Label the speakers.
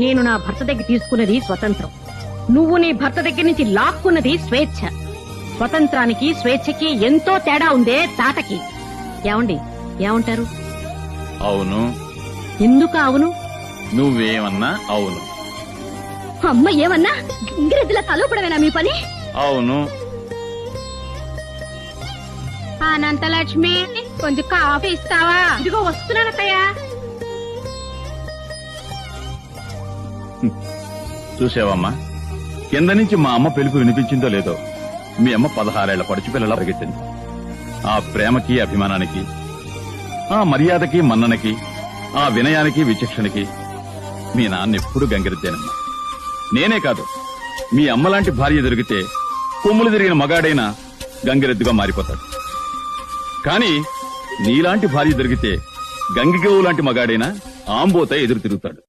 Speaker 1: నేను నా భర్త దగ్గర తీసుకున్నది స్వతంత్రం, నువ్వు నీ భర్త దగ్గర నుంచి లాక్కున్నది స్వేచ్ఛ. స్వతంత్రానికి స్వేచ్ఛకి ఎంతో తేడా ఉందే తాతకి. ఏమండి, ఏమంటారు?
Speaker 2: అవును.
Speaker 1: ఎందుకు అవును?
Speaker 2: నువ్వేమన్నా అవును.
Speaker 3: అమ్మ ఏమన్నా గింగిరెద్దులా తలూపడమేనా మీ పని?
Speaker 2: అవును.
Speaker 3: అనంతలక్ష్మి, కొంచెం కాఫీ ఇస్తావా?
Speaker 1: ఇదిగో వస్తున్నానత్తయ్య.
Speaker 2: చూసావమ్మా, కింద నుంచి మా అమ్మ పిలుపు వినిపించిందో లేదో, మీ అమ్మ 16 ఏళ్ల పడుచు పిల్లలా పరిగెత్తింది. ఆ ప్రేమకి, అభిమానానికి, ఆ మర్యాదకి, మన్ననకి, ఆ వినయానికి, విచక్షణకి మీ నాన్న ఎప్పుడు గంగిరెద్దేనమ్మా. నేనే కాదు, మీ అమ్మలాంటి భార్య దొరికితే కొమ్ములు తిరిగిన మగాడైనా గంగిరెద్దుగా మారిపోతాడు. కానీ నీలాంటి భార్య దొరికితే గంగిగోవు లాంటి మగాడైనా ఆంబోత ఎదురు తిరుగుతాడు.